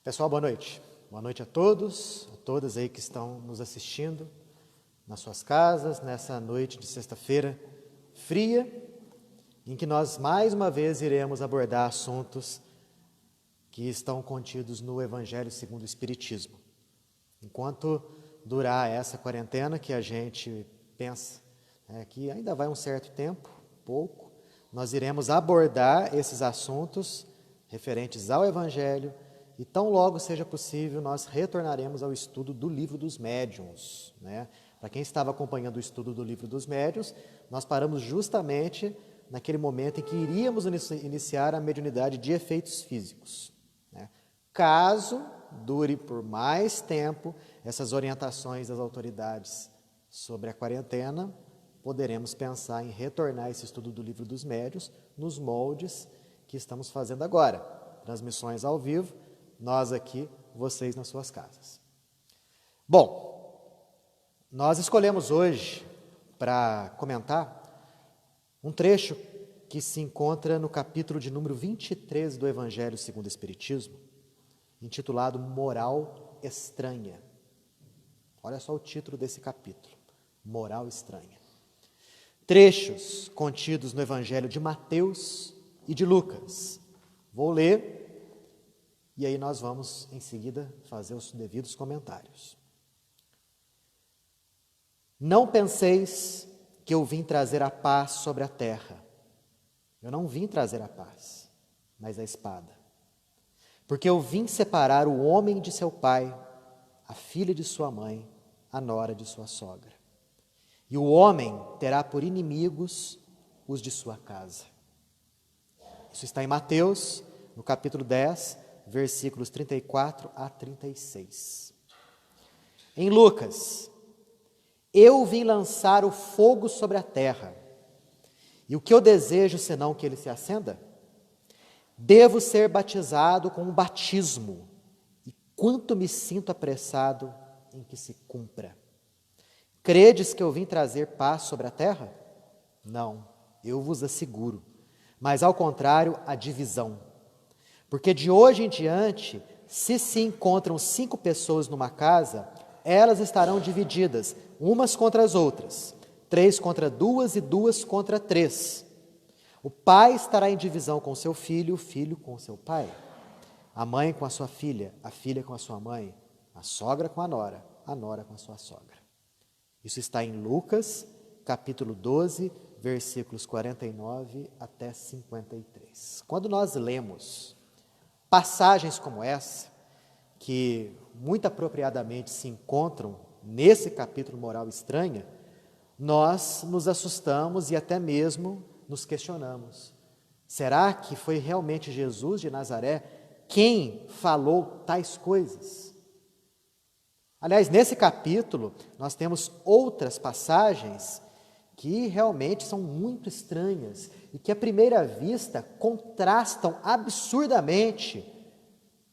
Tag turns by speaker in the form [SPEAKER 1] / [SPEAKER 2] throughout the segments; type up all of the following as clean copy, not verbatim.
[SPEAKER 1] Pessoal, boa noite. Boa noite a todos, a todas aí que estão nos assistindo nas suas casas, nessa noite de sexta-feira fria, em que nós mais uma vez iremos abordar assuntos que estão contidos no Evangelho segundo o Espiritismo. Enquanto durar essa quarentena, que a gente pensa que ainda vai um certo tempo, pouco, nós iremos abordar esses assuntos referentes ao Evangelho e tão logo seja possível nós retornaremos ao estudo do Livro dos Médiuns. Para quem estava acompanhando o estudo do Livro dos Médiuns, nós paramos justamente naquele momento em que iríamos iniciar a mediunidade de efeitos físicos. Caso dure por mais tempo essas orientações das autoridades sobre a quarentena, poderemos pensar em retornar esse estudo do Livro dos Médiuns nos moldes que estamos fazendo agora. Transmissões ao vivo, nós aqui, vocês nas suas casas. Bom, nós escolhemos hoje para comentar um trecho que se encontra no capítulo de número 23 do Evangelho segundo o Espiritismo, intitulado Moral Estranha. Olha só o título desse capítulo, Moral Estranha. Trechos contidos no Evangelho de Mateus e de Lucas. Vou ler e aí nós vamos em seguida fazer os devidos comentários. Não penseis que eu vim trazer a paz sobre a terra. Eu não vim trazer a paz, mas a espada. Porque eu vim separar o homem de seu pai, a filha de sua mãe, a nora de sua sogra. E o homem terá por inimigos os de sua casa. Isso está em Mateus, no capítulo 10, versículos 34 a 36. Em Lucas, eu vim lançar o fogo sobre a terra, e o que eu desejo senão que ele se acenda? Devo ser batizado com um batismo, e quanto me sinto apressado em que se cumpra. Credes que eu vim trazer paz sobre a terra? Não, eu vos asseguro, mas ao contrário, a divisão. Porque de hoje em diante, se encontram 5 pessoas numa casa, elas estarão divididas, umas contra as outras, 3 contra 2 e 2 contra 3. O pai estará em divisão com seu filho, o filho com seu pai, a mãe com a sua filha, a filha com a sua mãe, a sogra com a nora com a sua sogra. Isso está em Lucas, capítulo 12, versículos 49 até 53. Quando nós lemos passagens como essa, que muito apropriadamente se encontram nesse capítulo Moral Estranha, nós nos assustamos e até mesmo nos questionamos. Será que foi realmente Jesus de Nazaré quem falou tais coisas? Aliás, nesse capítulo, nós temos outras passagens que realmente são muito estranhas e que, à primeira vista, contrastam absurdamente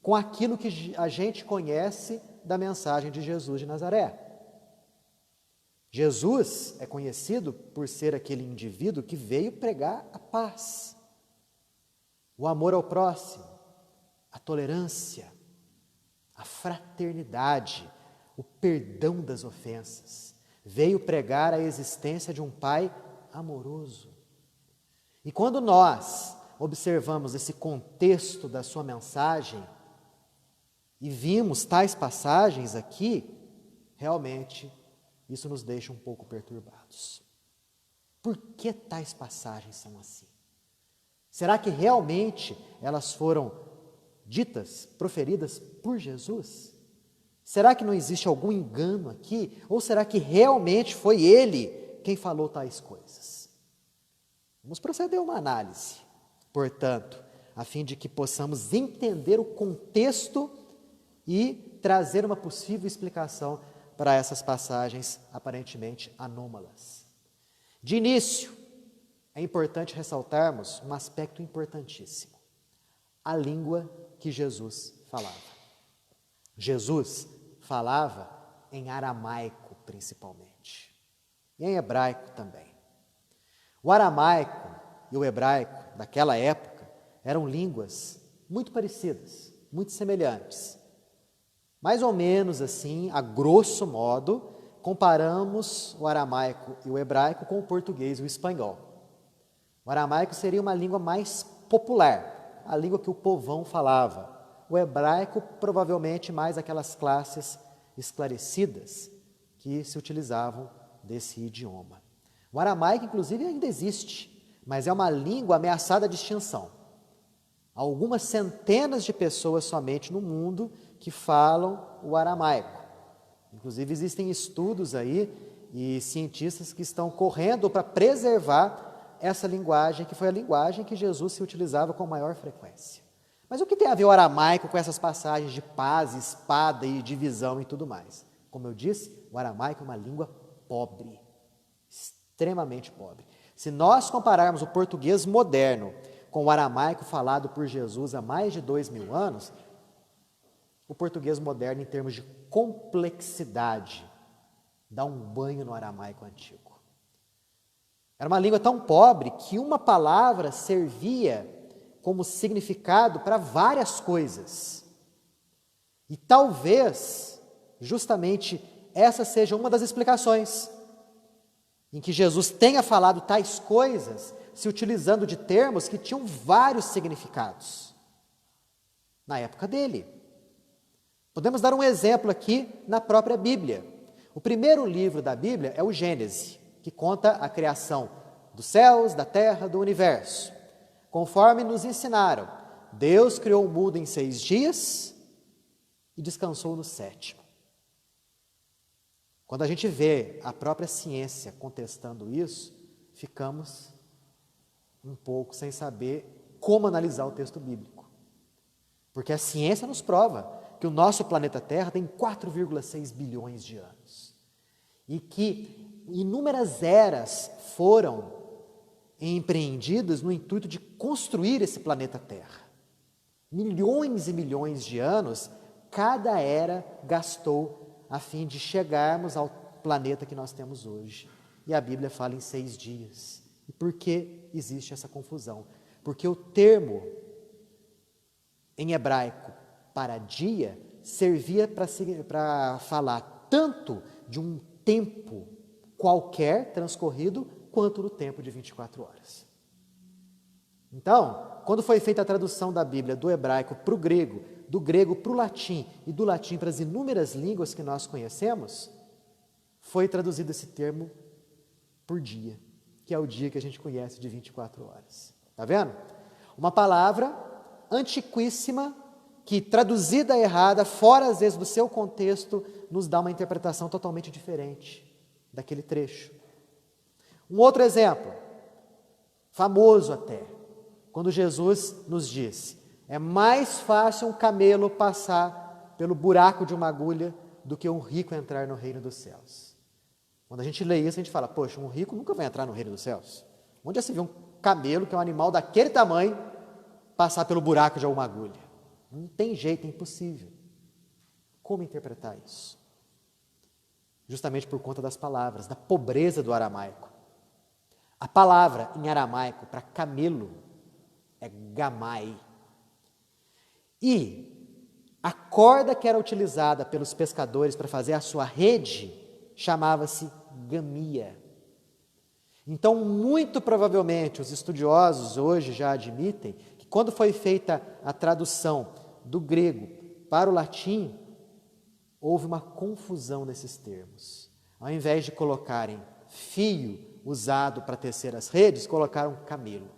[SPEAKER 1] com aquilo que a gente conhece da mensagem de Jesus de Nazaré. Jesus é conhecido por ser aquele indivíduo que veio pregar a paz, o amor ao próximo, a tolerância, a fraternidade, o perdão das ofensas. Veio pregar a existência de um Pai amoroso. E quando nós observamos esse contexto da sua mensagem e vimos tais passagens aqui, realmente isso nos deixa um pouco perturbados. Por que tais passagens são assim? Será que realmente elas foram ditas, proferidas por Jesus? Será que não existe algum engano aqui? Ou será que realmente foi ele quem falou tais coisas? Vamos proceder a uma análise, portanto, a fim de que possamos entender o contexto e trazer uma possível explicação para essas passagens aparentemente anômalas. De início, é importante ressaltarmos um aspecto importantíssimo: a língua que Jesus falava. Jesus falava em aramaico, principalmente, e em hebraico também. O aramaico e o hebraico daquela época eram línguas muito parecidas. muito semelhantes. Mais ou menos assim, a grosso modo, comparamos o aramaico e o hebraico com o português e o espanhol. O aramaico seria uma língua mais popular, a língua que o povão falava. O hebraico, provavelmente, mais aquelas classes esclarecidas que se utilizavam desse idioma. O aramaico, inclusive, ainda existe, mas é uma língua ameaçada de extinção. Há algumas centenas de pessoas somente no mundo que falam o aramaico. Inclusive, existem estudos aí e cientistas que estão correndo para preservar essa linguagem, que foi a linguagem que Jesus se utilizava com maior frequência. Mas o que tem a ver o aramaico com essas passagens de paz, espada e divisão e tudo mais? Como eu disse, o aramaico é uma língua pobre, extremamente pobre. Se nós compararmos o português moderno com o aramaico falado por Jesus há mais de 2000 anos, o português moderno, em termos de complexidade, dá um banho no aramaico antigo. Era uma língua tão pobre que uma palavra servia como significado para várias coisas. E talvez, justamente, essa seja uma das explicações em que Jesus tenha falado tais coisas, se utilizando de termos que tinham vários significados na época dele. Podemos dar um exemplo aqui na própria Bíblia. O primeiro livro da Bíblia é o Gênesis, que conta a criação dos céus, da terra, do universo. Conforme nos ensinaram, Deus criou o mundo em 6 dias e descansou no 7º. Quando a gente vê a própria ciência contestando isso, ficamos um pouco sem saber como analisar o texto bíblico. Porque a ciência nos prova que o nosso planeta Terra tem 4,6 bilhões de anos. E que inúmeras eras foram empreendidas no intuito de construir esse planeta Terra. Milhões e milhões de anos, cada era gastou a fim de chegarmos ao planeta que nós temos hoje. E a Bíblia fala em 6 dias. E por que existe essa confusão? Porque o termo em hebraico para dia servia para falar tanto de um tempo qualquer transcorrido, quanto no tempo de 24 horas. Então, quando foi feita a tradução da Bíblia do hebraico para o grego, do grego para o latim e do latim para as inúmeras línguas que nós conhecemos, foi traduzido esse termo por dia, que é o dia que a gente conhece de 24 horas. Está vendo? Uma palavra antiquíssima que, traduzida errada, fora às vezes do seu contexto, nos dá uma interpretação totalmente diferente daquele trecho. Um outro exemplo, famoso até, quando Jesus nos diz: é mais fácil um camelo passar pelo buraco de uma agulha do que um rico entrar no reino dos céus. Quando a gente lê isso, a gente fala: poxa, um rico nunca vai entrar no reino dos céus. Onde já se viu um camelo, que é um animal daquele tamanho, passar pelo buraco de alguma agulha? Não tem jeito, é impossível. Como interpretar isso? Justamente por conta das palavras, da pobreza do aramaico. A palavra em aramaico para camelo é gamai. E a corda que era utilizada pelos pescadores para fazer a sua rede chamava-se gamia. Então, muito provavelmente, os estudiosos hoje já admitem que quando foi feita a tradução do grego para o latim, houve uma confusão nesses termos. Ao invés de colocarem fio usado para tecer as redes, colocaram camelo.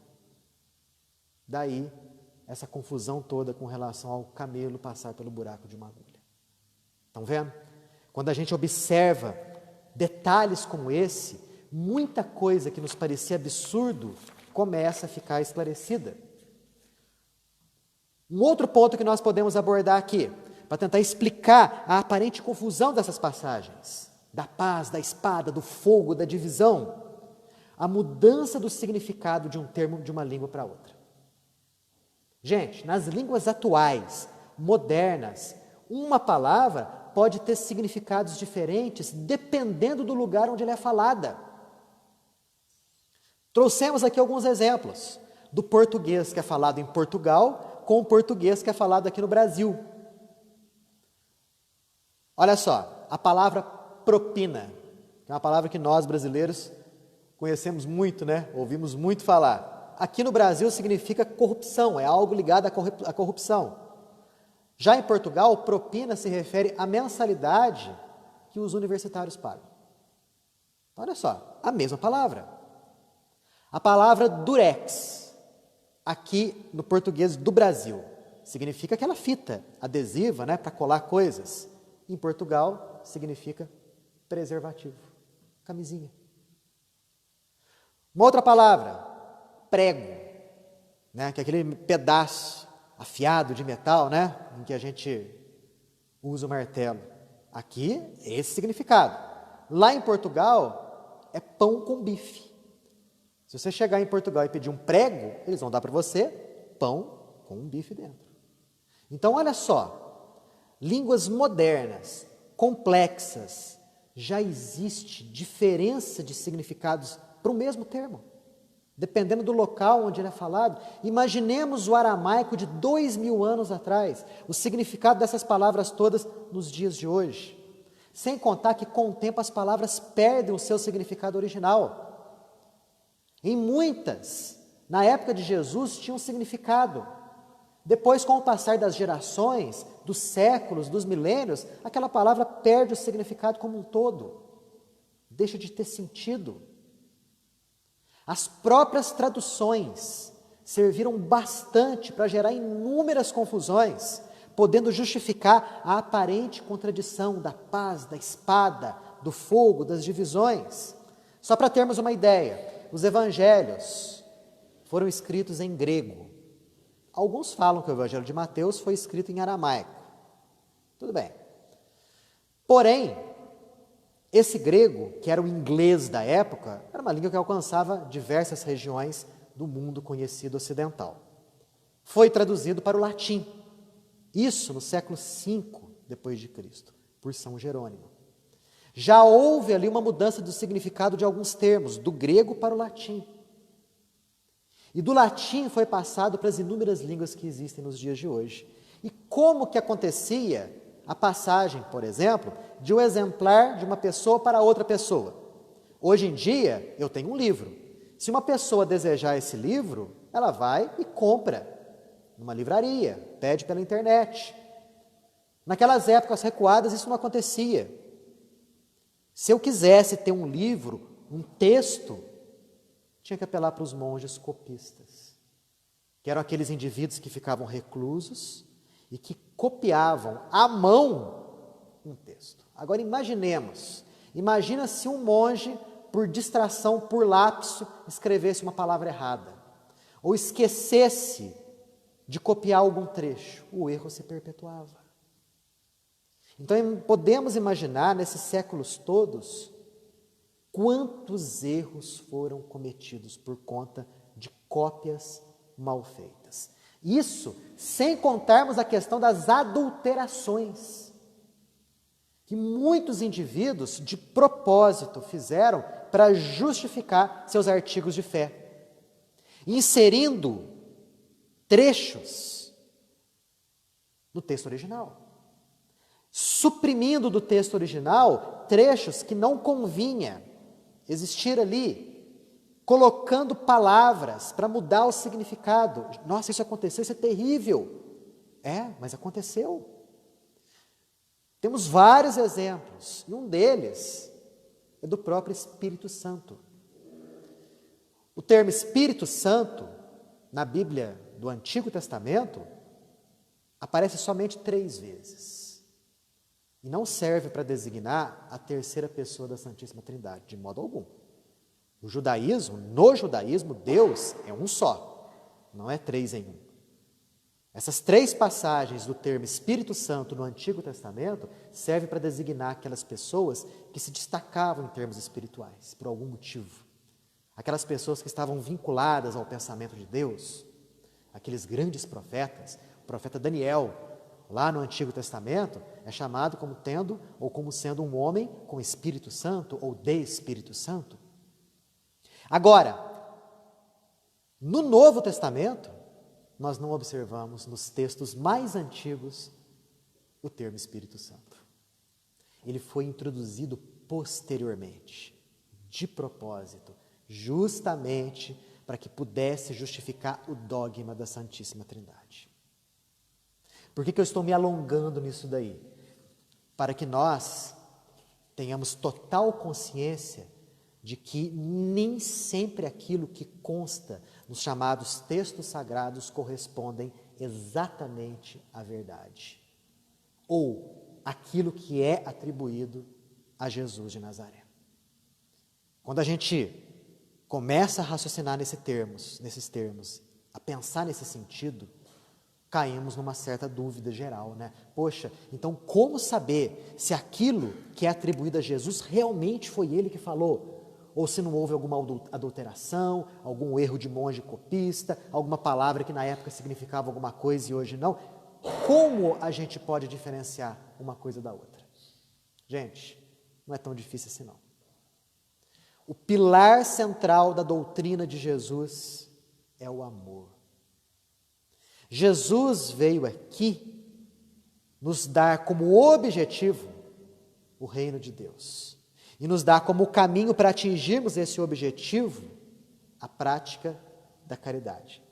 [SPEAKER 1] Daí, essa confusão toda com relação ao camelo passar pelo buraco de uma agulha. Estão vendo? Quando a gente observa detalhes como esse, muita coisa que nos parecia absurdo começa a ficar esclarecida. Um outro ponto que nós podemos abordar aqui, para tentar explicar a aparente confusão dessas passagens, da paz, da espada, do fogo, da divisão, a mudança do significado de um termo de uma língua para outra. Gente, nas línguas atuais, modernas, uma palavra pode ter significados diferentes dependendo do lugar onde ela é falada. Trouxemos aqui alguns exemplos do português que é falado em Portugal com o português que é falado aqui no Brasil. Olha só, a palavra propina, que é uma palavra que nós brasileiros conhecemos muito, né? Ouvimos muito falar. Aqui no Brasil significa corrupção, é algo ligado à corrupção. Já em Portugal, propina se refere à mensalidade que os universitários pagam. Então, olha só, a mesma palavra. A palavra durex, aqui no português do Brasil, significa aquela fita adesiva, né, para colar coisas. Em Portugal, significa preservativo, camisinha. Uma outra palavra, prego, né, que é aquele pedaço afiado de metal, né, em que a gente usa o martelo. Aqui, esse significado. Lá em Portugal, é pão com bife. Se você chegar em Portugal e pedir um prego, eles vão dar para você pão com um bife dentro. Então, olha só, línguas modernas, complexas, já existe diferença de significados para o mesmo termo, dependendo do local onde ele é falado. Imaginemos o aramaico de 2000 anos atrás, o significado dessas palavras todas nos dias de hoje. Sem contar que com o tempo as palavras perdem o seu significado original. Em muitas, na época de Jesus, tinham significado. Depois, com o passar das gerações, dos séculos, dos milênios, aquela palavra perde o significado como um todo. Deixa de ter sentido. As próprias traduções serviram bastante para gerar inúmeras confusões, podendo justificar a aparente contradição da paz, da espada, do fogo, das divisões. Só para termos uma ideia, os evangelhos foram escritos em grego. Alguns falam que o evangelho de Mateus foi escrito em aramaico. Tudo bem. Porém, esse grego, que era o inglês da época, era uma língua que alcançava diversas regiões do mundo conhecido ocidental. Foi traduzido para o latim. Isso no século V depois de Cristo, por São Jerônimo. Já houve ali uma mudança do significado de alguns termos, do grego para o latim. E do latim foi passado para as inúmeras línguas que existem nos dias de hoje. E como que acontecia a passagem, por exemplo, de um exemplar de uma pessoa para outra pessoa? Hoje em dia, eu tenho um livro. Se uma pessoa desejar esse livro, ela vai e compra numa livraria, pede pela internet. Naquelas épocas recuadas, isso não acontecia. Se eu quisesse ter um livro, um texto, tinha que apelar para os monges copistas, que eram aqueles indivíduos que ficavam reclusos e que copiavam à mão um texto. Agora imagina se um monge, por distração, por lapso, escrevesse uma palavra errada, ou esquecesse de copiar algum trecho, o erro se perpetuava. Então podemos imaginar, nesses séculos todos, quantos erros foram cometidos por conta de cópias mal feitas. Isso sem contarmos a questão das adulterações, que muitos indivíduos de propósito fizeram para justificar seus artigos de fé, inserindo trechos no texto original, suprimindo do texto original trechos que não convinha existir ali, colocando palavras para mudar o significado. Nossa, isso aconteceu, isso é terrível. É, mas aconteceu. Temos vários exemplos, e um deles é do próprio Espírito Santo. O termo Espírito Santo, na Bíblia do Antigo Testamento, aparece somente 3 vezes. E não serve para designar a terceira pessoa da Santíssima Trindade, de modo algum. No judaísmo, Deus é um só, não é 3 em 1. Essas 3 passagens do termo Espírito Santo no Antigo Testamento servem para designar aquelas pessoas que se destacavam em termos espirituais, por algum motivo. Aquelas pessoas que estavam vinculadas ao pensamento de Deus, aqueles grandes profetas. O profeta Daniel, lá no Antigo Testamento, é chamado como tendo ou como sendo um homem com Espírito Santo ou de Espírito Santo. Agora, no Novo Testamento, nós não observamos nos textos mais antigos o termo Espírito Santo. Ele foi introduzido posteriormente, de propósito, justamente para que pudesse justificar o dogma da Santíssima Trindade. Por que eu estou me alongando nisso daí? Para que nós tenhamos total consciência de que nem sempre aquilo que consta nos chamados textos sagrados correspondem exatamente à verdade, ou aquilo que é atribuído a Jesus de Nazaré. Quando a gente começa a raciocinar nesses termos, a pensar nesse sentido, caímos numa certa dúvida geral, né? Poxa, então como saber se aquilo que é atribuído a Jesus realmente foi ele que falou? Ou se não houve alguma adulteração, algum erro de monge copista, alguma palavra que na época significava alguma coisa e hoje não? Como a gente pode diferenciar uma coisa da outra? Gente, não é tão difícil assim não. O pilar central da doutrina de Jesus é o amor. Jesus veio aqui nos dar como objetivo o reino de Deus e nos dar como caminho para atingirmos esse objetivo a prática da caridade,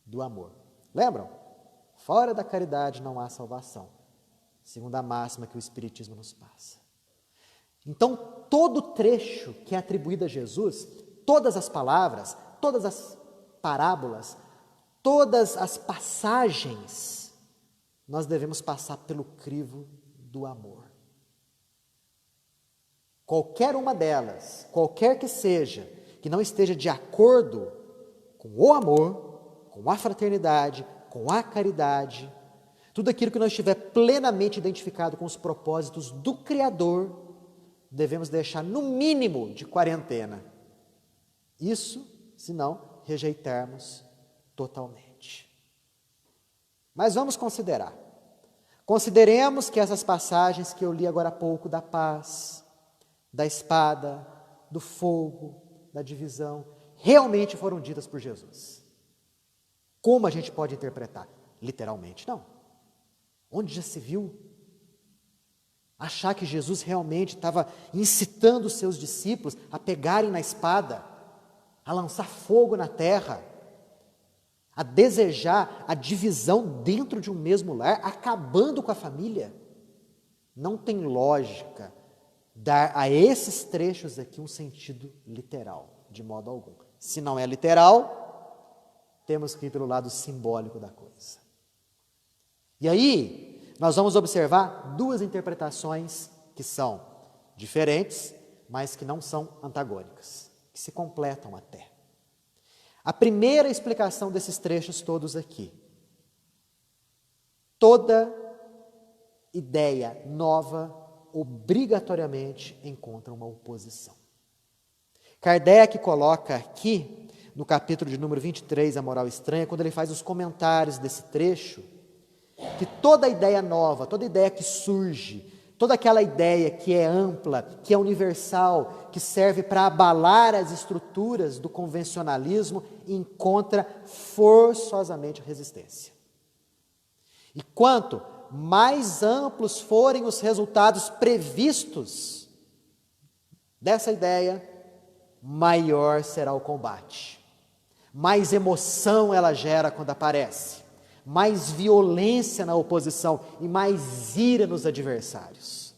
[SPEAKER 1] do amor. Lembram? Fora da caridade não há salvação, segundo a máxima que o Espiritismo nos passa. Então, todo trecho que é atribuído a Jesus, todas as palavras, todas as parábolas, todas as passagens, nós devemos passar pelo crivo do amor. Qualquer uma delas, qualquer que seja, que não esteja de acordo com o amor, com a fraternidade, com a caridade, tudo aquilo que não estiver plenamente identificado com os propósitos do Criador, devemos deixar no mínimo de quarentena. Isso, se não rejeitarmos totalmente. Mas vamos considerar. Consideremos que essas passagens que eu li agora há pouco, da paz, da espada, do fogo, da divisão, realmente foram ditas por Jesus. Como a gente pode interpretar? Literalmente, não. Onde já se viu achar que Jesus realmente estava incitando os seus discípulos a pegarem na espada, a lançar fogo na terra, a desejar a divisão dentro de um mesmo lar, acabando com a família? Não tem lógica dar a esses trechos aqui um sentido literal, de modo algum. Se não é literal, temos que ir pelo lado simbólico da coisa. E aí, nós vamos observar duas interpretações que são diferentes, mas que não são antagônicas, que se completam até. A primeira explicação desses trechos todos aqui: toda ideia nova obrigatoriamente encontra uma oposição. Kardec coloca aqui, no capítulo de número 23, A Moral Estranha, quando ele faz os comentários desse trecho, que toda ideia nova, toda ideia que surge, toda aquela ideia que é ampla, que é universal, que serve para abalar as estruturas do convencionalismo, encontra forçosamente resistência. E quanto mais amplos forem os resultados previstos dessa ideia, maior será o combate. Mais emoção ela gera quando aparece, mais violência na oposição e mais ira nos adversários.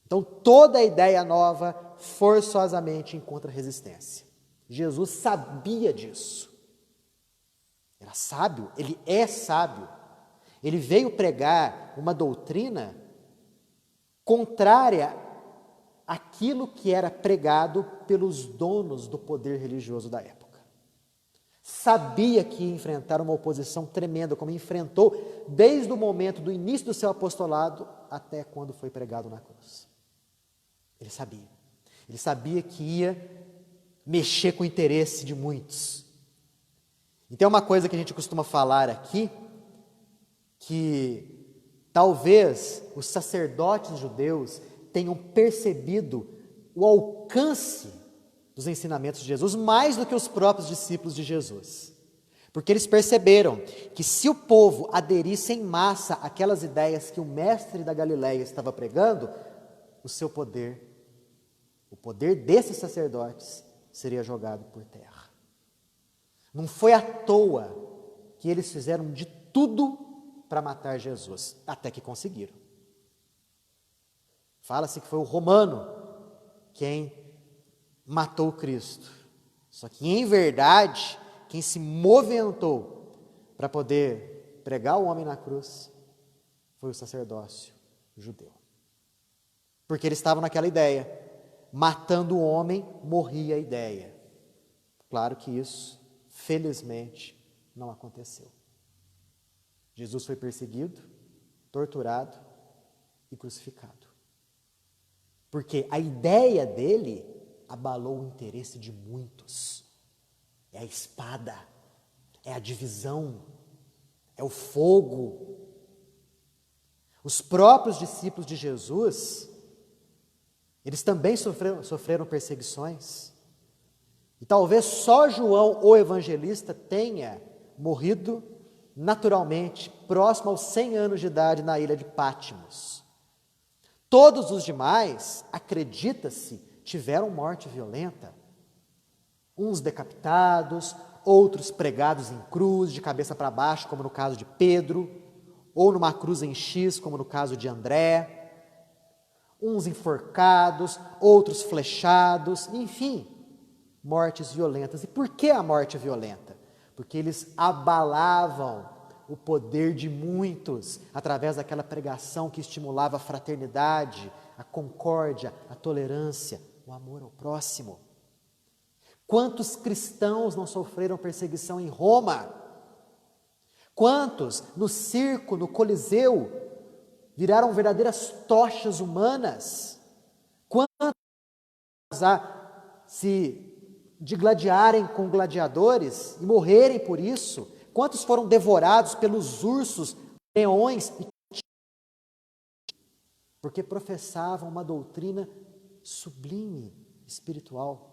[SPEAKER 1] Então, toda ideia nova forçosamente encontra resistência. Jesus sabia disso. Era sábio, ele é sábio. Ele veio pregar uma doutrina contrária àquilo que era pregado pelos donos do poder religioso da época. Sabia que ia enfrentar uma oposição tremenda, como enfrentou desde o momento do início do seu apostolado até quando foi pregado na cruz. Ele sabia. Ele sabia que ia mexer com o interesse de muitos. Então, uma coisa que a gente costuma falar aqui, que talvez os sacerdotes judeus tenham percebido o alcance dos ensinamentos de Jesus mais do que os próprios discípulos de Jesus. Porque eles perceberam que se o povo aderisse em massa àquelas ideias que o mestre da Galileia estava pregando, o seu poder, o poder desses sacerdotes, seria jogado por terra. Não foi à toa que eles fizeram de tudo para matar Jesus, até que conseguiram. Fala-se que foi o romano quem matou Cristo. Só que, em verdade, quem se movimentou para poder pregar o homem na cruz foi o sacerdócio judeu. Porque eles estavam naquela ideia, matando o homem, morria a ideia. Claro que isso, felizmente, não aconteceu. Jesus foi perseguido, torturado e crucificado. Porque a ideia dele abalou o interesse de muitos. É a espada, é a divisão, é o fogo. Os próprios discípulos de Jesus, eles também sofreram perseguições. E talvez só João, o evangelista, tenha morrido naturalmente, próximo aos 100 anos de idade, na ilha de Patmos. Todos os demais, acredita-se, tiveram morte violenta. Uns decapitados, outros pregados em cruz, de cabeça para baixo, como no caso de Pedro, ou numa cruz em X, como no caso de André. Uns enforcados, outros flechados, enfim, mortes violentas. E por que a morte violenta? Porque eles abalavam o poder de muitos através daquela pregação que estimulava a fraternidade, a concórdia, a tolerância, o amor ao próximo. Quantos cristãos não sofreram perseguição em Roma? Quantos no circo, no Coliseu, viraram verdadeiras tochas humanas? Quantos a se digladiarem com gladiadores e morrerem por isso? Quantos foram devorados pelos ursos, leões e porque professavam uma doutrina sublime, espiritual?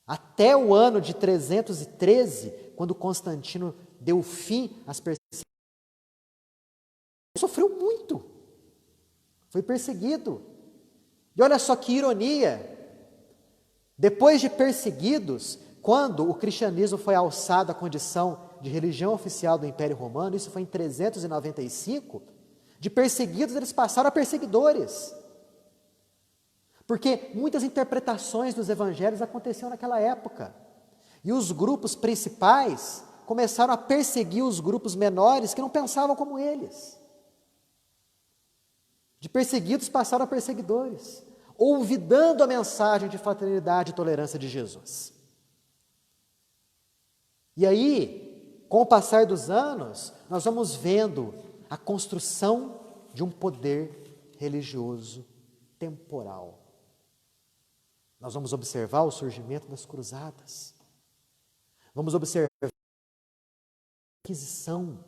[SPEAKER 1] Até o ano de 313, quando Constantino deu fim às perseguições, sofreu muito, foi perseguido. E olha só que ironia, depois de perseguidos, quando o cristianismo foi alçado à condição de religião oficial do Império Romano, isso foi em 395, de perseguidos eles passaram a perseguidores. Porque muitas interpretações dos evangelhos aconteciam naquela época. E os grupos principais começaram a perseguir os grupos menores que não pensavam como eles. De perseguidos passaram a perseguidores, olvidando a mensagem de fraternidade e tolerância de Jesus. E aí, com o passar dos anos, nós vamos vendo a construção de um poder religioso temporal. Nós vamos observar o surgimento das cruzadas. Vamos observar a Inquisição.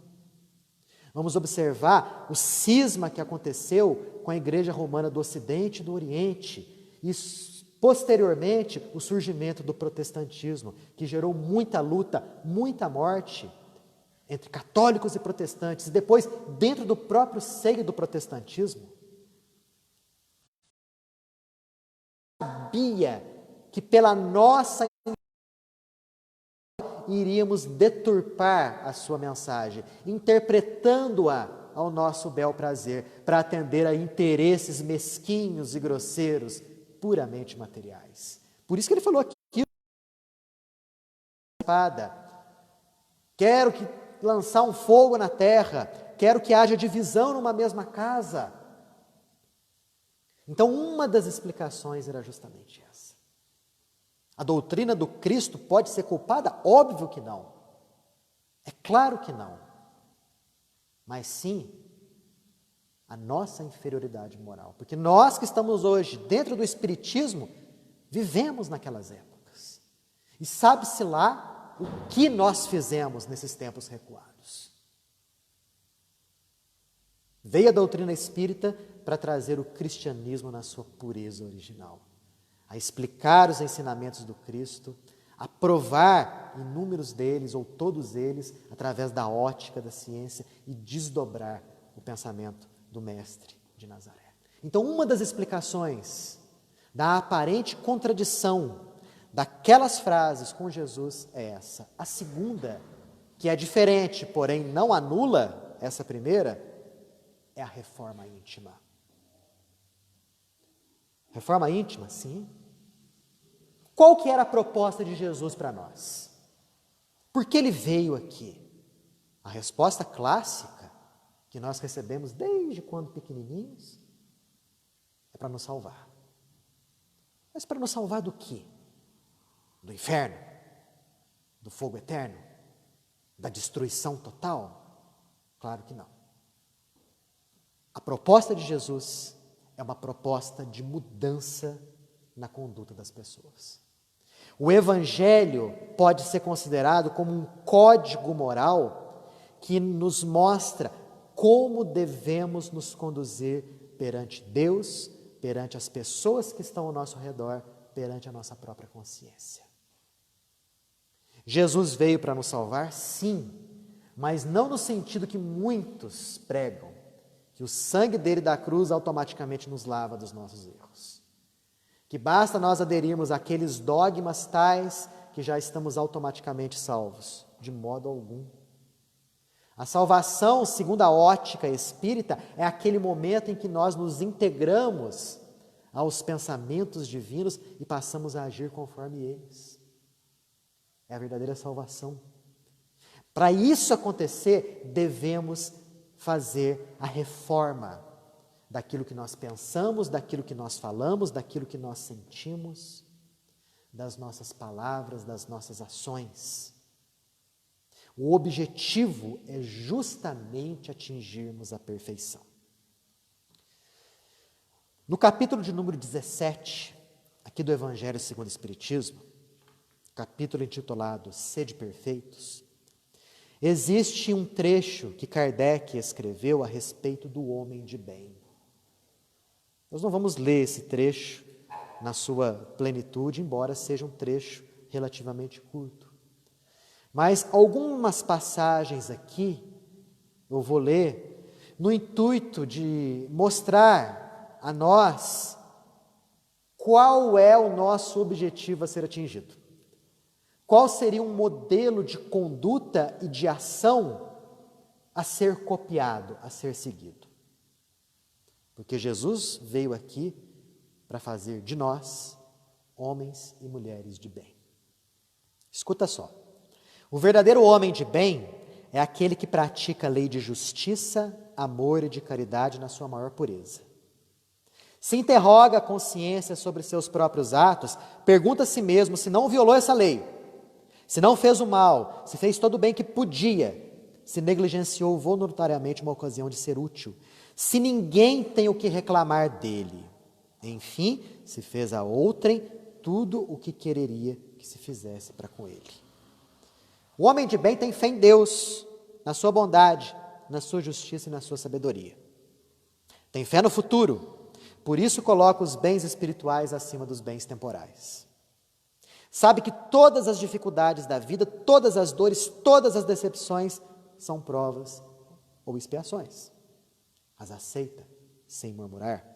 [SPEAKER 1] Vamos observar o cisma que aconteceu com a Igreja Romana do Ocidente e do Oriente. E, posteriormente, o surgimento do protestantismo, que gerou muita luta, muita morte entre católicos e protestantes. E depois, dentro do próprio seio do protestantismo, sabia que pela nossa iríamos deturpar a sua mensagem, interpretando-a ao nosso bel prazer, para atender a interesses mesquinhos e grosseiros, puramente materiais. Por isso que ele falou aqui, espada, quero que lançar um fogo na terra, quero que haja divisão numa mesma casa. Então, uma das explicações era justamente essa. A doutrina do Cristo pode ser culpada? Óbvio que não. É claro que não. Mas sim, a nossa inferioridade moral. Porque nós que estamos hoje dentro do Espiritismo, vivemos naquelas épocas. E sabe-se lá o que nós fizemos nesses tempos recuados. Veio a doutrina espírita para trazer o cristianismo na sua pureza original, a explicar os ensinamentos do Cristo, a provar inúmeros deles ou todos eles através da ótica da ciência e desdobrar o pensamento do mestre de Nazaré. Então, uma das explicações da aparente contradição daquelas frases com Jesus é essa. A segunda, que é diferente, porém não anula essa primeira, é a reforma íntima. Reforma íntima, sim. Qual que era a proposta de Jesus para nós? Por que ele veio aqui? A resposta clássica que nós recebemos desde quando pequenininhos é para nos salvar. Mas para nos salvar do quê? Do inferno? Do fogo eterno? Da destruição total? Claro que não. A proposta de Jesus é uma proposta de mudança na conduta das pessoas. O Evangelho pode ser considerado como um código moral que nos mostra como devemos nos conduzir perante Deus, perante as pessoas que estão ao nosso redor, perante a nossa própria consciência. Jesus veio para nos salvar, sim, mas não no sentido que muitos pregam, que o sangue dele da cruz automaticamente nos lava dos nossos erros. Que basta nós aderirmos àqueles dogmas tais que já estamos automaticamente salvos. De modo algum. A salvação, segundo a ótica espírita, é aquele momento em que nós nos integramos aos pensamentos divinos e passamos a agir conforme eles. É a verdadeira salvação. Para isso acontecer, devemos fazer a reforma daquilo que nós pensamos, daquilo que nós falamos, daquilo que nós sentimos, das nossas palavras, das nossas ações. O objetivo é justamente atingirmos a perfeição. No capítulo de número 17, aqui do Evangelho segundo o Espiritismo, capítulo intitulado Sede Perfeitos, existe um trecho que Kardec escreveu a respeito do homem de bem. Nós não vamos ler esse trecho na sua plenitude, embora seja um trecho relativamente curto. Mas algumas passagens aqui eu vou ler no intuito de mostrar a nós qual é o nosso objetivo a ser atingido. Qual seria um modelo de conduta e de ação a ser copiado, a ser seguido. Porque Jesus veio aqui para fazer de nós homens e mulheres de bem. Escuta só. O verdadeiro homem de bem é aquele que pratica a lei de justiça, amor e de caridade na sua maior pureza. Se interroga a consciência sobre seus próprios atos, pergunta a si mesmo se não violou essa lei, se não fez o mal, se fez todo o bem que podia, se negligenciou voluntariamente uma ocasião de ser útil, se ninguém tem o que reclamar dele. Enfim, se fez a outrem tudo o que quereria que se fizesse para com ele. O homem de bem tem fé em Deus, na sua bondade, na sua justiça e na sua sabedoria. Tem fé no futuro, por isso coloca os bens espirituais acima dos bens temporais. Sabe que todas as dificuldades da vida, todas as dores, todas as decepções são provas ou expiações. As aceita sem murmurar.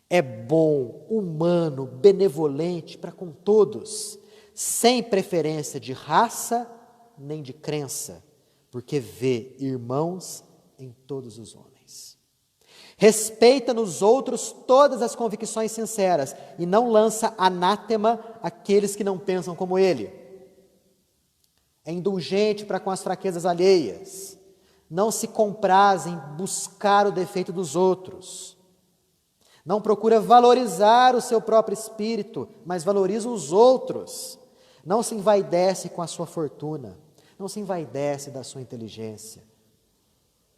[SPEAKER 1] É bom, humano, benevolente para com todos, sem preferência de raça nem de crença, porque vê irmãos em todos os homens. Respeita nos outros todas as convicções sinceras e não lança anátema àqueles que não pensam como ele. É indulgente para com as fraquezas alheias. Não se compraz em buscar o defeito dos outros. Não procura valorizar o seu próprio espírito, mas valoriza os outros. Não se envaidece com a sua fortuna. Não se envaidece da sua inteligência.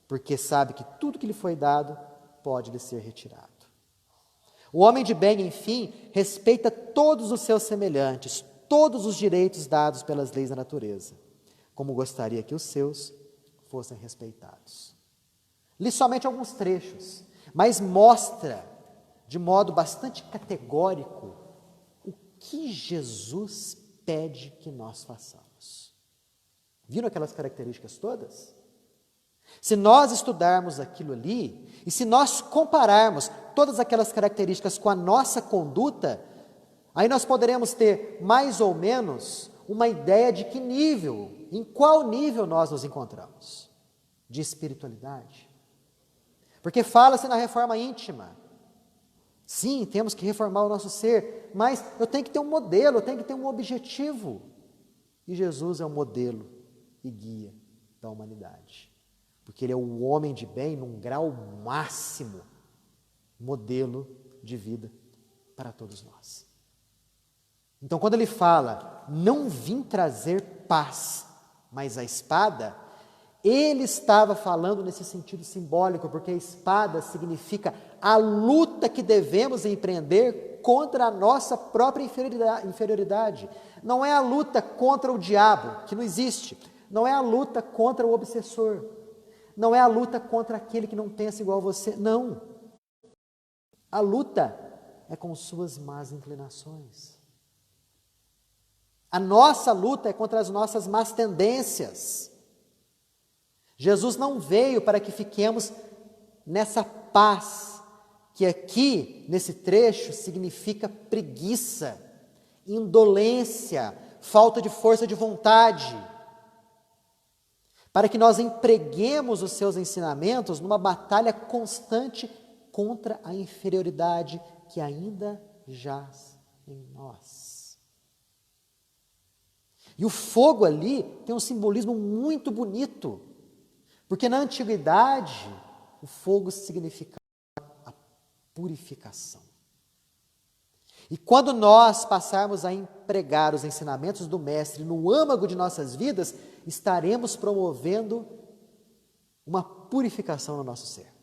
[SPEAKER 1] Porque sabe que tudo que lhe foi dado pode lhe ser retirado. O homem de bem, enfim, respeita todos os seus semelhantes, todos os direitos dados pelas leis da natureza, como gostaria que os seus fossem respeitados. Li somente alguns trechos, mas mostra de modo bastante categórico o que Jesus pede que nós façamos. Viram aquelas características todas? Se nós estudarmos aquilo ali, e se nós compararmos todas aquelas características com a nossa conduta, aí nós poderemos ter mais ou menos uma ideia de que nível, em qual nível nós nos encontramos de espiritualidade. Porque fala-se na reforma íntima. Sim, temos que reformar o nosso ser, mas eu tenho que ter um modelo, eu tenho que ter um objetivo. E Jesus é o modelo e guia da humanidade. Porque Ele é o homem de bem num grau máximo, modelo de vida para todos nós. Então, quando Ele fala, não vim trazer paz, mas a espada, Ele estava falando nesse sentido simbólico, porque a espada significa a luta que devemos empreender contra a nossa própria inferioridade. Não é a luta contra o diabo, que não existe. Não é a luta contra o obsessor. Não é a luta contra aquele que não pensa igual a você. Não. A luta é com suas más inclinações. A nossa luta é contra as nossas más tendências. Jesus não veio para que fiquemos nessa paz, que aqui, nesse trecho, significa preguiça, indolência, falta de força de vontade, para que nós empreguemos os seus ensinamentos numa batalha constante contra a inferioridade que ainda jaz em nós. E o fogo ali tem um simbolismo muito bonito, porque na antiguidade o fogo significava a purificação. E quando nós passarmos a empregar os ensinamentos do Mestre no âmago de nossas vidas, estaremos promovendo uma purificação no nosso ser.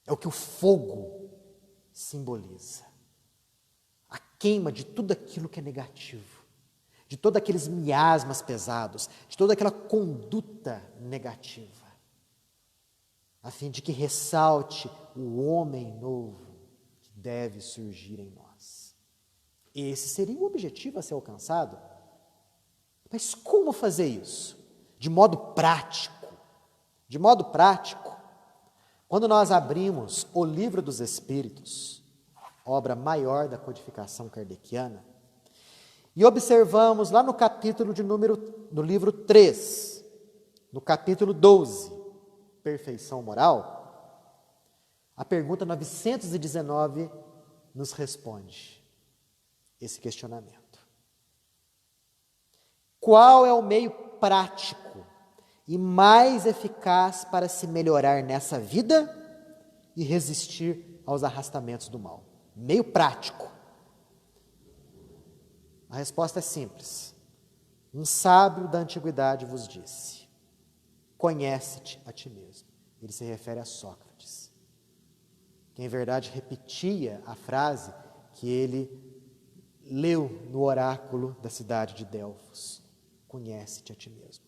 [SPEAKER 1] É o que o fogo simboliza. A queima de tudo aquilo que é negativo, de todos aqueles miasmas pesados, de toda aquela conduta negativa, a fim de que ressalte o homem novo que deve surgir em nós. Esse seria o objetivo a ser alcançado. Mas como fazer isso? De modo prático. De modo prático, quando nós abrimos o Livro dos Espíritos, obra maior da codificação kardeciana, e observamos lá no capítulo no livro 3, no capítulo 12, Perfeição Moral, a pergunta 919 nos responde esse questionamento. Qual é o meio prático e mais eficaz para se melhorar nessa vida e resistir aos arrastamentos do mal? Meio prático. A resposta é simples. Um sábio da antiguidade vos disse: conhece-te a ti mesmo. Ele se refere a Sócrates, que em verdade repetia a frase que ele leu no oráculo da cidade de Delfos: conhece-te a ti mesmo.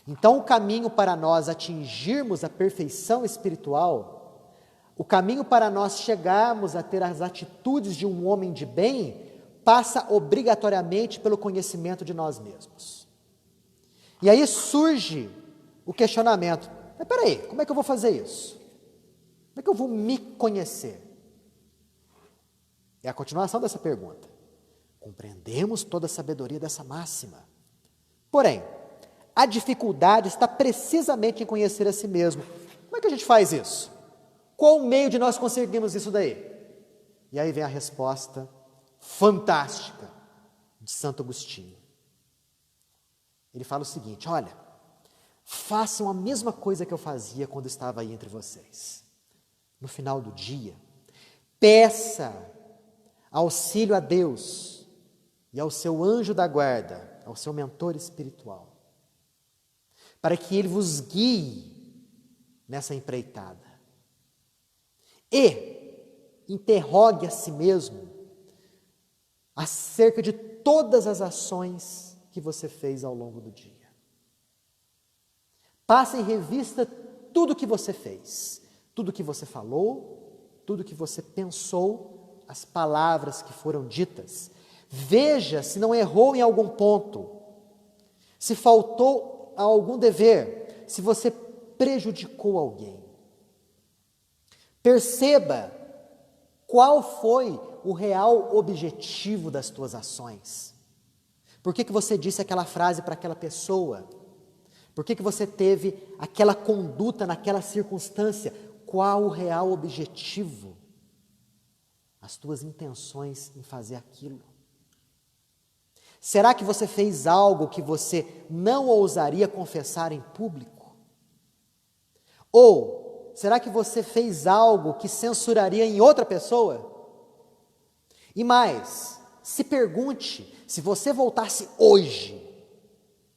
[SPEAKER 1] Então, o caminho para nós atingirmos a perfeição espiritual, o caminho para nós chegarmos a ter as atitudes de um homem de bem, passa obrigatoriamente pelo conhecimento de nós mesmos. E aí surge o questionamento: mas peraí, como é que eu vou fazer isso? Como é que eu vou me conhecer? É a continuação dessa pergunta. Compreendemos toda a sabedoria dessa máxima. Porém, a dificuldade está precisamente em conhecer a si mesmo. Como é que a gente faz isso? Qual o meio de nós conseguirmos isso daí? E aí vem a resposta fantástica de Santo Agostinho. Ele fala o seguinte: olha, façam a mesma coisa que eu fazia quando estava aí entre vocês. No final do dia, peça auxílio a Deus e ao seu anjo da guarda, ao seu mentor espiritual, para que ele vos guie nessa empreitada. E interrogue a si mesmo acerca de todas as ações que você fez ao longo do dia. Passe em revista tudo que você fez, tudo que você falou, tudo que você pensou, as palavras que foram ditas. Veja se não errou em algum ponto, se faltou a algum dever, se você prejudicou alguém. Perceba qual foi o real objetivo das tuas ações. Por que você disse aquela frase para aquela pessoa? Por que você teve aquela conduta naquela circunstância? Qual o real objetivo? As tuas intenções em fazer aquilo. Será que você fez algo que você não ousaria confessar em público? Ou será que você fez algo que censuraria em outra pessoa? E mais, se pergunte, se você voltasse hoje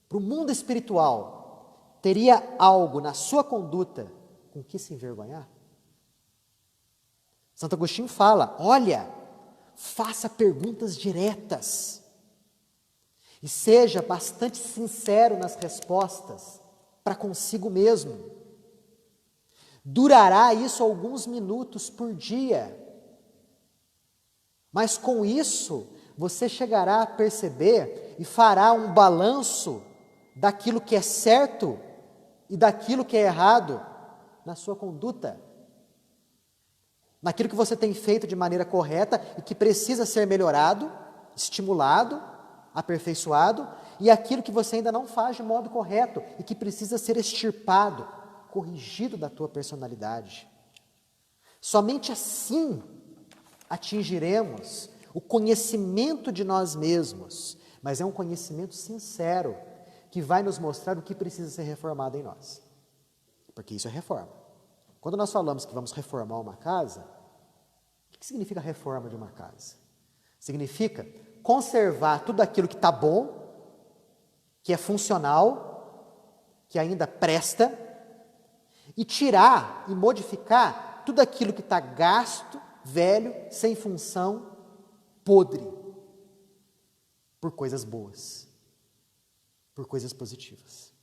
[SPEAKER 1] para o mundo espiritual, teria algo na sua conduta com que se envergonhar? Santo Agostinho fala, olha, faça perguntas diretas e seja bastante sincero nas respostas para consigo mesmo. Durará isso alguns minutos por dia, mas com isso você chegará a perceber e fará um balanço daquilo que é certo e daquilo que é errado na sua conduta, naquilo que você tem feito de maneira correta e que precisa ser melhorado, estimulado, aperfeiçoado, e aquilo que você ainda não faz de modo correto e que precisa ser extirpado, corrigido da tua personalidade. Somente assim atingiremos o conhecimento de nós mesmos, mas é um conhecimento sincero, que vai nos mostrar o que precisa ser reformado em nós. Porque isso é reforma. Quando nós falamos que vamos reformar uma casa, o que significa a reforma de uma casa? Significa conservar tudo aquilo que está bom, que é funcional, que ainda presta, e tirar e modificar tudo aquilo que está gasto, velho, sem função, podre, por coisas boas, por coisas positivas.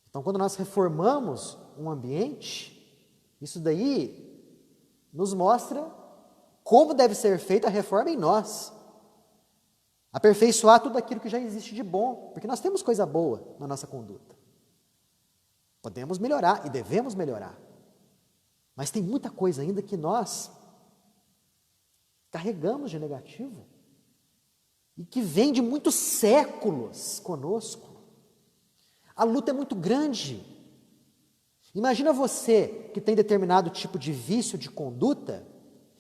[SPEAKER 1] Então, quando nós reformamos um ambiente, isso daí nos mostra como deve ser feita a reforma em nós. Aperfeiçoar tudo aquilo que já existe de bom, porque nós temos coisa boa na nossa conduta. Podemos melhorar e devemos melhorar. Mas tem muita coisa ainda que nós carregamos de negativo e que vem de muitos séculos conosco. A luta é muito grande. Imagina você que tem determinado tipo de vício de conduta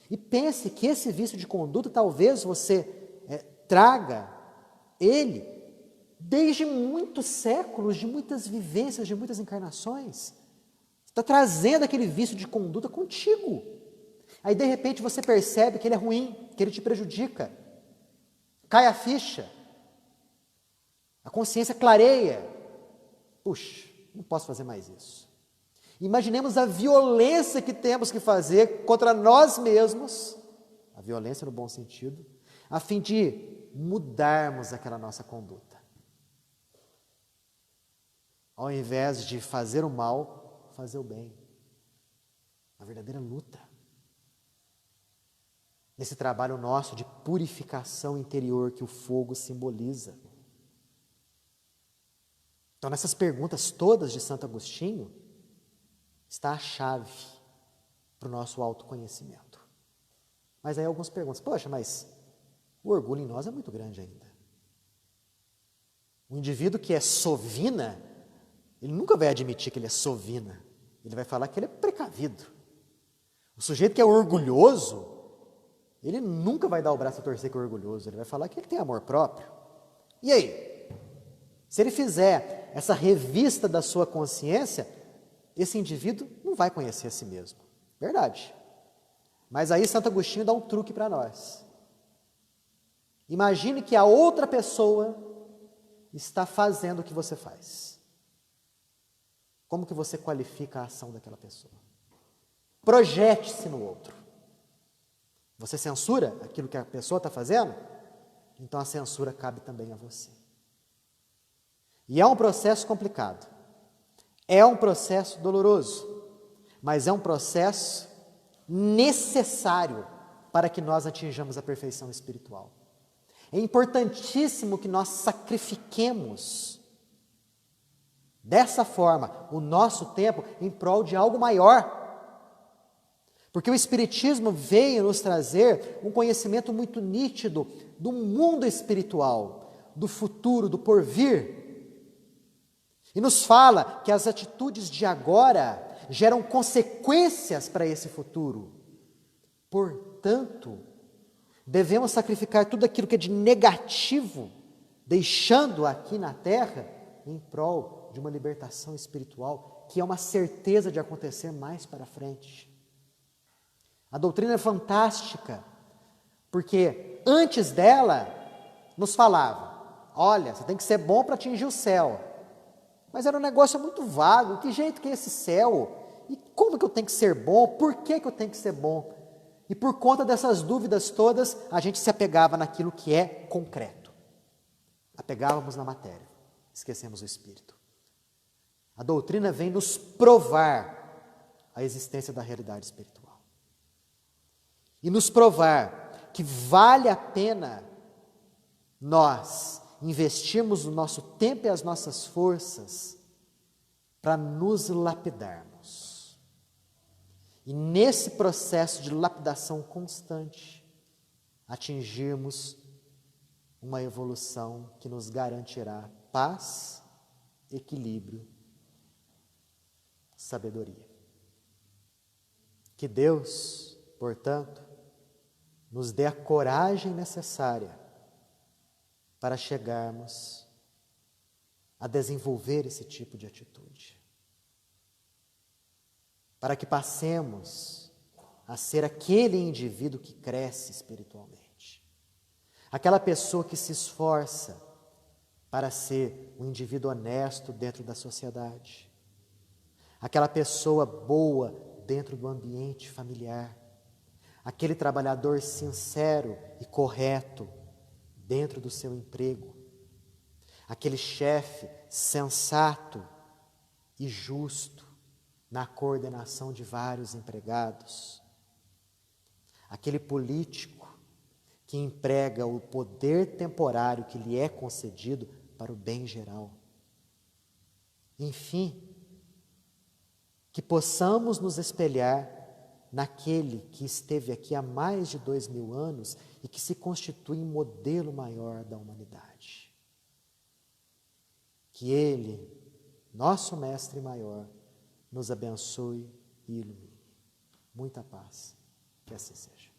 [SPEAKER 1] e pense que esse vício de conduta talvez você traga ele desde muitos séculos, de muitas vivências, de muitas encarnações. Você está trazendo aquele vício de conduta contigo. Aí de repente você percebe que ele é ruim, que ele te prejudica. Cai a ficha. A consciência clareia. Puxa, não posso fazer mais isso. Imaginemos a violência que temos que fazer contra nós mesmos, a violência no bom sentido, a fim de mudarmos aquela nossa conduta. Ao invés de fazer o mal, fazer o bem. Uma verdadeira luta. Nesse trabalho nosso de purificação interior que o fogo simboliza. Então, nessas perguntas todas de Santo Agostinho, está a chave para o nosso autoconhecimento. Mas aí alguns perguntam, poxa, mas o orgulho em nós é muito grande ainda. O indivíduo que é sovina, ele nunca vai admitir que ele é sovina. Ele vai falar que ele é precavido. O sujeito que é orgulhoso, ele nunca vai dar o braço a torcer que é orgulhoso. Ele vai falar que ele tem amor próprio. E aí? Se ele fizer essa revista da sua consciência, esse indivíduo não vai conhecer a si mesmo. Verdade. Mas aí Santo Agostinho dá um truque para nós. Imagine que a outra pessoa está fazendo o que você faz. Como que você qualifica a ação daquela pessoa? Projete-se no outro. Você censura aquilo que a pessoa está fazendo? Então a censura cabe também a você. E é um processo complicado. É um processo doloroso. Mas é um processo necessário para que nós atinjamos a perfeição espiritual. É importantíssimo que nós sacrifiquemos dessa forma o nosso tempo em prol de algo maior. Porque o Espiritismo veio nos trazer um conhecimento muito nítido do mundo espiritual, do futuro, do porvir. E nos fala que as atitudes de agora geram consequências para esse futuro. Portanto, devemos sacrificar tudo aquilo que é de negativo, deixando aqui na terra, em prol de uma libertação espiritual, que é uma certeza de acontecer mais para frente. A doutrina é fantástica, porque antes dela nos falava, olha, você tem que ser bom para atingir o céu. Mas era um negócio muito vago, que jeito que é esse céu? E como que eu tenho que ser bom? Por que que eu tenho que ser bom? E por conta dessas dúvidas todas, a gente se apegava naquilo que é concreto. Apegávamos na matéria, esquecemos o espírito. A doutrina vem nos provar a existência da realidade espiritual. E nos provar que vale a pena nós investirmos o nosso tempo e as nossas forças para nos lapidarmos. E nesse processo de lapidação constante, atingirmos uma evolução que nos garantirá paz, equilíbrio, sabedoria. Que Deus, portanto, nos dê a coragem necessária para chegarmos a desenvolver esse tipo de atitude. Para que passemos a ser aquele indivíduo que cresce espiritualmente. Aquela pessoa que se esforça para ser um indivíduo honesto dentro da sociedade. Aquela pessoa boa dentro do ambiente familiar. Aquele trabalhador sincero e correto dentro do seu emprego. Aquele chefe sensato e justo na coordenação de vários empregados. Aquele político que emprega o poder temporário que lhe é concedido para o bem geral. Enfim, que possamos nos espelhar naquele que esteve aqui há mais de 2000 anos e que se constitui um modelo maior da humanidade. Que Ele, nosso Mestre maior, nos abençoe e ilumine. Muita paz, que assim seja.